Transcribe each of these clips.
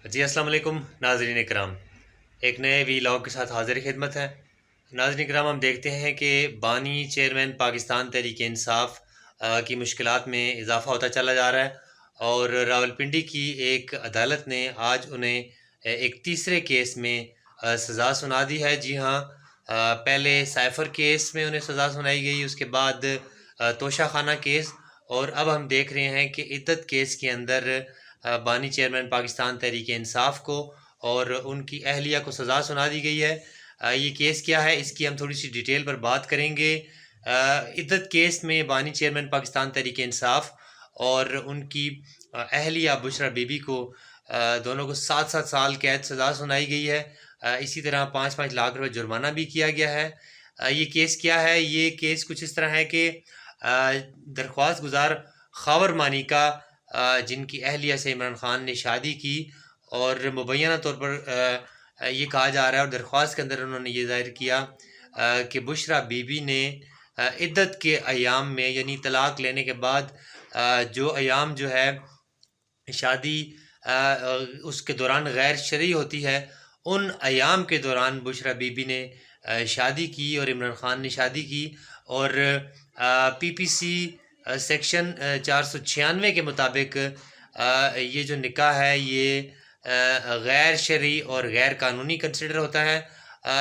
جی السلام علیکم ناظرین کرام، ایک نئے ویلاگ کے ساتھ حاضر خدمت ہے۔ ناظرین کرام، ہم دیکھتے ہیں کہ بانی چیئرمین پاکستان تحریک انصاف کی مشکلات میں اضافہ ہوتا چلا جا رہا ہے، اور راولپنڈی کی ایک عدالت نے آج انہیں ایک تیسرے کیس میں سزا سنا دی ہے۔ جی ہاں، پہلے سائفر کیس میں انہیں سزا سنائی گئی، اس کے بعد توشہ خانہ کیس، اور اب ہم دیکھ رہے ہیں کہ عدت کیس کے اندر بانی چیئرمین پاکستان تحریک انصاف کو اور ان کی اہلیہ کو سزا سنا دی گئی ہے۔ یہ کیس کیا ہے، اس کی ہم تھوڑی سی ڈیٹیل پر بات کریں گے۔ عدت کیس میں بانی چیئرمین پاکستان تحریک انصاف اور ان کی اہلیہ بشرا بی بی کو دونوں کو 7 سال قید سزا سنائی گئی ہے۔ اسی طرح 5 لاکھ روپے جرمانہ بھی کیا گیا ہے۔ یہ کیس کیا ہے؟ یہ کیس کچھ اس طرح ہے کہ درخواست گزار خاور مانی کا جن کی اہلیہ سے عمران خان نے شادی کی، اور مبینہ طور پر یہ کہا جا رہا ہے اور درخواست کے اندر انہوں نے یہ ظاہر کیا کہ بشرا بی بی نے عدت کے ایام میں، یعنی طلاق لینے کے بعد جو ایام جو ہے شادی اس کے دوران غیر شرعی ہوتی ہے، ان ایام کے دوران بشرا بی بی نے شادی کی اور عمران خان نے شادی کی، اور پی پی سی سیکشن 496 کے مطابق یہ جو نکاح ہے یہ غیر شرعی اور غیر قانونی کنسیڈر ہوتا ہے۔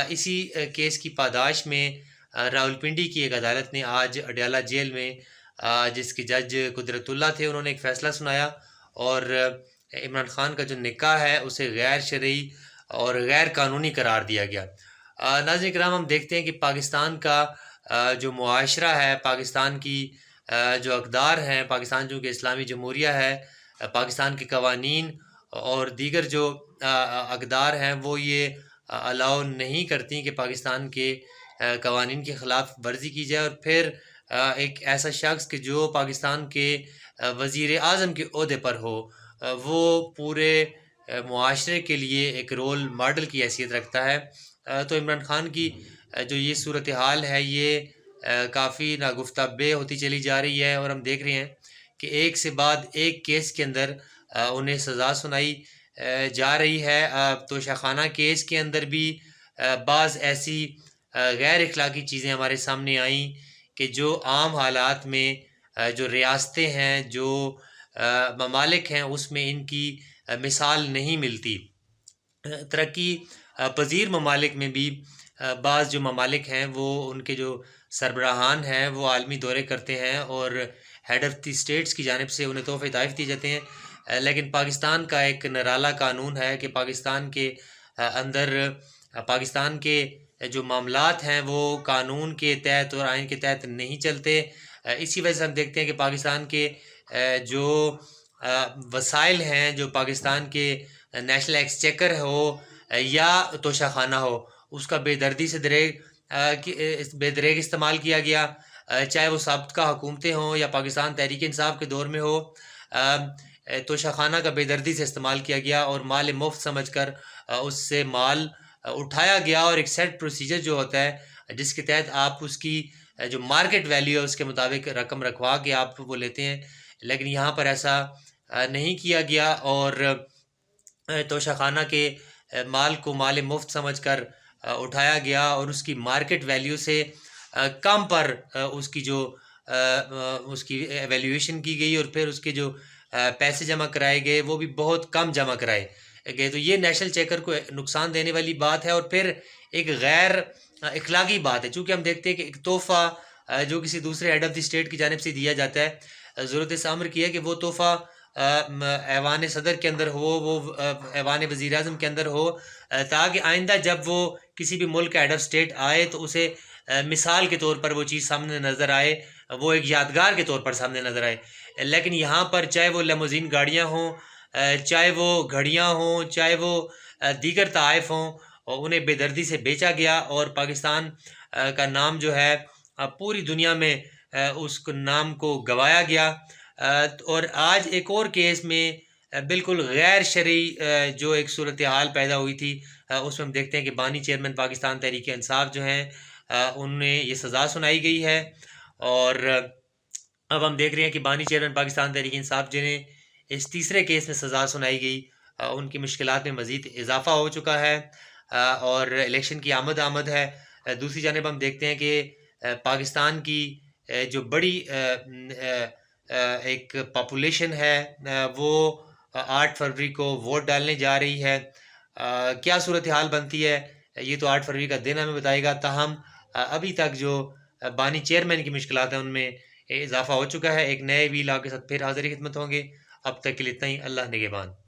اسی کیس کی پاداش میں راولپنڈی کی ایک عدالت نے آج اڈیالہ جیل میں جس کے جج قدرت اللہ تھے، انہوں نے ایک فیصلہ سنایا، اور عمران خان کا جو نکاح ہے اسے غیر شرعی اور غیر قانونی قرار دیا گیا۔ ناظرین کرام، ہم دیکھتے ہیں کہ پاکستان کا جو معاشرہ ہے، پاکستان کی جو اقدار ہیں، پاکستان جو کہ اسلامی جمہوریہ ہے، پاکستان کے قوانین اور دیگر جو اقدار ہیں وہ یہ الاؤ نہیں کرتی کہ پاکستان کے قوانین کے خلاف ورزی کی جائے، اور پھر ایک ایسا شخص کہ جو پاکستان کے وزیر اعظم کے عہدے پر ہو، وہ پورے معاشرے کے لیے ایک رول ماڈل کی حیثیت رکھتا ہے۔ تو عمران خان کی جو یہ صورتحال ہے یہ کافی ناگفتہ بے ہوتی چلی جا رہی ہے، اور ہم دیکھ رہے ہیں کہ ایک سے بعد ایک کیس کے اندر انہیں سزا سنائی جا رہی ہے۔ توشہ خانہ کیس کے اندر بھی بعض ایسی غیر اخلاقی چیزیں ہمارے سامنے آئیں کہ جو عام حالات میں جو ریاستیں ہیں، جو ممالک ہیں، اس میں ان کی مثال نہیں ملتی۔ ترقی پذیر ممالک میں بھی بعض جو ممالک ہیں وہ ان کے جو سربراہان ہیں وہ عالمی دورے کرتے ہیں اور ہیڈ آف دی اسٹیٹس کی جانب سے انہیں تحفے تحائف دیے جاتے ہیں، لیکن پاکستان کا ایک نرالا قانون ہے کہ پاکستان کے اندر پاکستان کے جو معاملات ہیں وہ قانون کے تحت اور آئین کے تحت نہیں چلتے۔ اسی وجہ سے ہم دیکھتے ہیں کہ پاکستان کے جو وسائل ہیں، جو پاکستان کے نیشنل ایکسچیکر ہو یا توشہ خانہ ہو، اس کا بے دردی سے بے دریغ استعمال کیا گیا، چاہے وہ سابقہ حکومتیں ہوں یا پاکستان تحریک انصاف کے دور میں ہو۔ توشہ خانہ کا بے دردی سے استعمال کیا گیا اور مال مفت سمجھ کر اس سے مال اٹھایا گیا، اور ایک سیٹ پروسیجر جو ہوتا ہے جس کے تحت آپ اس کی جو مارکیٹ ویلیو ہے اس کے مطابق رقم رکھوا کے آپ وہ لیتے ہیں، لیکن یہاں پر ایسا نہیں کیا گیا، اور توشہ خانہ کے مال کو مال مفت سمجھ کر اٹھایا گیا اور اس کی مارکیٹ ویلیو سے کم پر اس کی ایویلیویشن کی گئی، اور پھر اس کے جو پیسے جمع کرائے گئے وہ بھی بہت کم جمع کرائے گئے۔ تو یہ نیشنل چیکر کو نقصان دینے والی بات ہے، اور پھر ایک غیر اخلاقی بات ہے، چونکہ ہم دیکھتے ہیں کہ ایک تحفہ جو کسی دوسرے ہیڈ آف دی اسٹیٹ کی جانب سے دیا جاتا ہے، ضرورت اس امر کی ہے کہ وہ تحفہ ایوان صدر کے اندر ہو، وہ ایوان وزیر اعظم کے اندر ہو، تاکہ آئندہ جب وہ کسی بھی ملک کا ہیڈ آف اسٹیٹ آئے تو اسے مثال کے طور پر وہ چیز سامنے نظر آئے، وہ ایک یادگار کے طور پر سامنے نظر آئے۔ لیکن یہاں پر چاہے وہ لیموزین گاڑیاں ہوں، چاہے وہ گھڑیاں ہوں، چاہے وہ دیگر تحائف ہوں، انہیں بے دردی سے بیچا گیا، اور پاکستان کا نام جو ہے پوری دنیا میں اس نام کو گوایا گیا۔ اور آج ایک اور کیس میں بالکل غیر شرعی جو ایک صورتحال پیدا ہوئی تھی، اس میں ہم دیکھتے ہیں کہ بانی چیئرمین پاکستان تحریک انصاف جو ہیں انہیں یہ سزا سنائی گئی ہے، اور اب ہم دیکھ رہے ہیں کہ بانی چیئرمین پاکستان تحریک انصاف جنہیں اس تیسرے کیس میں سزا سنائی گئی، ان کی مشکلات میں مزید اضافہ ہو چکا ہے اور الیکشن کی آمد ہے۔ دوسری جانب ہم دیکھتے ہیں کہ پاکستان کی جو بڑی ایک پاپولیشن ہے وہ 8 فروری کو ووٹ ڈالنے جا رہی ہے۔ کیا صورتحال بنتی ہے یہ تو 8 فروری کا دن ہمیں بتائے گا، تاہم ابھی تک جو بانی چیئرمین کی مشکلات ہیں ان میں اضافہ ہو چکا ہے۔ ایک نئے وی لاء کے ساتھ پھر حاضر خدمت ہوں گے، اب تک کے لیے اتنا ہی۔ اللہ نگہبان۔